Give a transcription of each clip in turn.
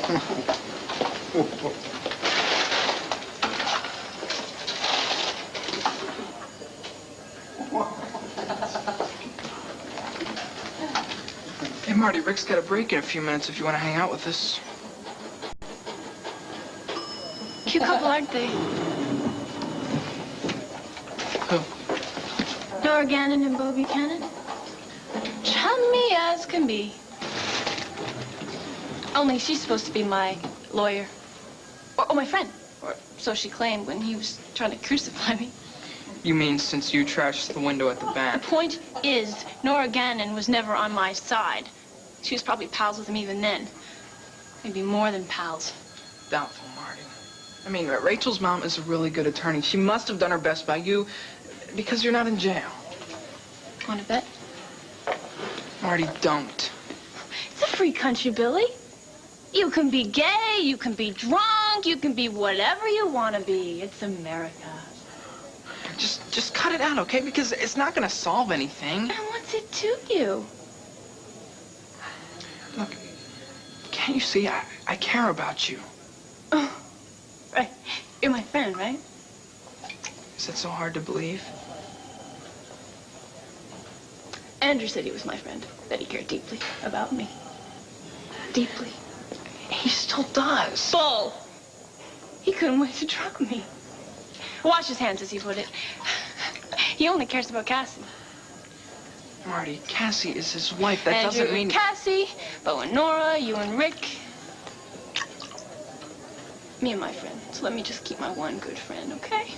Hey, Marty, Rick's got a break in a few minutes if you want to hang out with us. Cute couple, aren't they? Who? Nora Gannon and Bo Buchanan. Chummy as can be. Only she's supposed to be my lawyer. Or my friend. Or so she claimed when he was trying to crucify me. You mean since you trashed the window at the The bank? point is, Nora Gannon was never on my side. She was probably pals with him even then. Maybe more than pals. Doubtful, Marty. I mean, Rachel's mom is a really good attorney. She must have done her best by you because you're not in jail. Want to bet? Marty, don't. It's a free country, Billy. You can be gay, you can be drunk, you can be whatever you want to be. It's America. Just cut it out, okay? Because it's not going to solve anything. And what's it to you? Look, can't you see? I care about you. Oh, right. You're my friend, right? Is that so hard to believe? Andrew said he was my friend, that he cared deeply about me. Deeply. He still does. Bull! He couldn't wait to drug me. Wash his hands, as he put it. He only cares about Cassie. Marty, Cassie is his wife. That Andrew doesn't mean... and Cassie, Bo and Nora, you and Rick. Me and my friend. So let me just keep my one good friend, okay?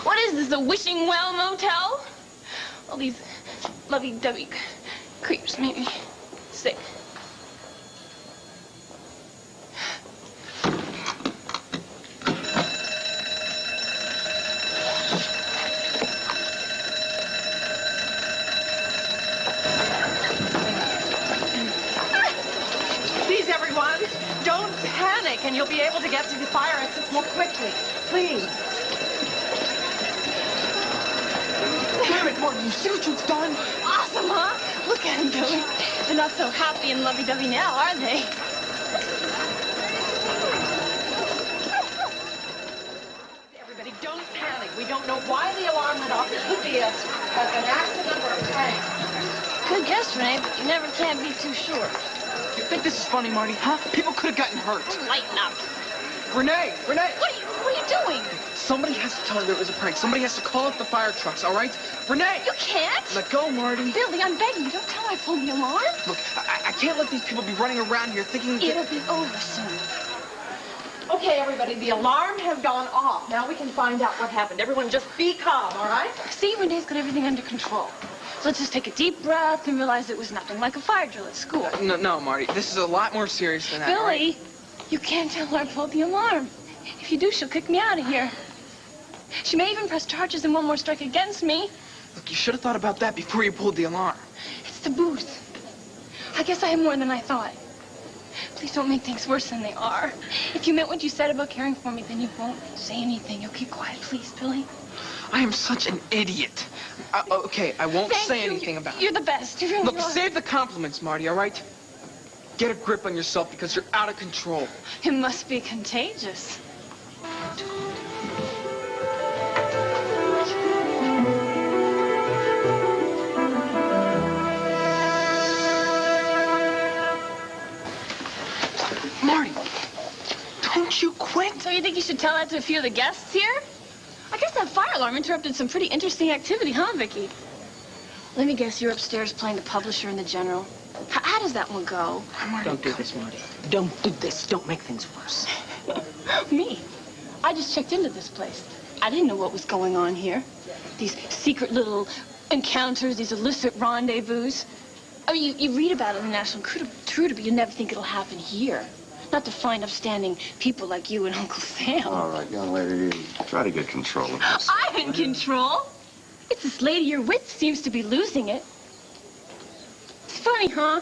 What is this, the Wishing Well Motel? All these lovey-dovey creeps make me sick. Please, everyone, don't panic, and you'll be able to get to the fire exits more quickly. Please. Damn it, Marty, you see what you've done? Awesome, huh? Look at them, Billy. They're not so happy and lovey-dovey now, are they? Everybody, don't panic. We don't know why the alarm went off. It could be an accident or a prank. Good guess, Renee, but you never can be too sure. You think this is funny, Marty, huh? People could have gotten hurt. Lighten up. Renee! Renee! What are you doing? Somebody has to tell her it was a prank. Somebody has to call up the fire trucks, all right? Renee! You can't. Let go, Marty. Billy, I'm begging you. Don't tell her I pulled the alarm. Look, I can't let these people be running around here thinking It'll be over soon. Okay, everybody, the alarm has gone off. Now we can find out what happened. Everyone just be calm, all right? See, Renee's got everything under control. So let's just take a deep breath and realize it was nothing like a fire drill at school. No, Marty. This is a lot more serious than that. Billy, Right? you can't tell her I pulled the alarm. If you do, she'll kick me out of here. She may even press charges and one more strike against me. Look, you should have thought about that before you pulled the alarm. It's the booth. I guess I have more than I thought. Please don't make things worse than they are. If you meant what you said about caring for me, then you won't say anything. You'll keep quiet, please, Billy. I am such an idiot. Okay, I won't say anything about it. You're the best. You really Look, are. save the compliments, Marty, all right? Get a grip on yourself because you're out of control. It must be contagious. Marty, don't you quit. So you think you should tell that to a few of the guests here? I guess that fire alarm interrupted some pretty interesting activity, huh, Vicky? Let me guess, you're upstairs playing the publisher and the general. How does that one go? Don't do this, Marty. Don't do this. Don't make things worse. Me? I just checked into this place. I didn't know what was going on here. These secret little encounters, these illicit rendezvous. I mean, you read about it in the National Truder, but you never think it'll happen here. Not to find upstanding people like you and Uncle Sam. All right, young lady, try to get control of this. I'm in control. It's this lady your wit seems to be losing it. It's funny, huh?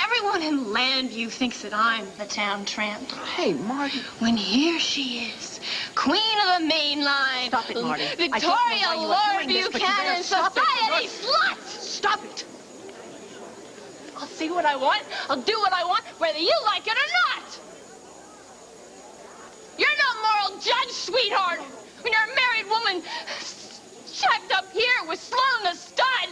Everyone in Landview thinks that I'm the town tramp. Hey, Marty. When here she is, queen of the main line. Stop it, Marty. Victoria Lord Buchanan, society say what I want. I'll do what I want, whether you like it or not. You're no moral judge, sweetheart. When you're a married woman shacked up here with Sloan the stud.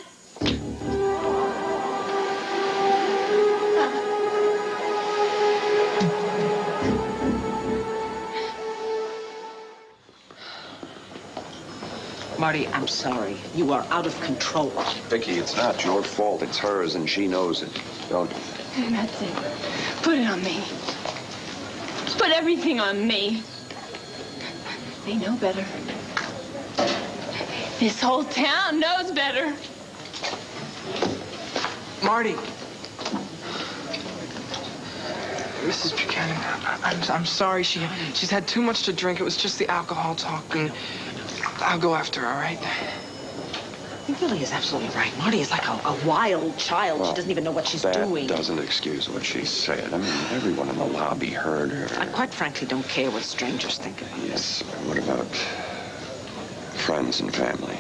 Marty, I'm sorry. You are out of control. Vicky, it's not your fault. It's hers, and she knows it. Don't. That's it. Put it on me. Put everything on me. They know better. This whole town knows better. Marty. Mrs. Buchanan, I'm sorry. She's had too much to drink. It was just the alcohol talking. I'll go after her, all right? He really is absolutely right. Marty is like a wild child. Well, she doesn't even know what she's doing. That doesn't excuse what she said. I mean, everyone in the lobby heard her. I quite frankly don't care what strangers think of her. Yes, but what about friends and family?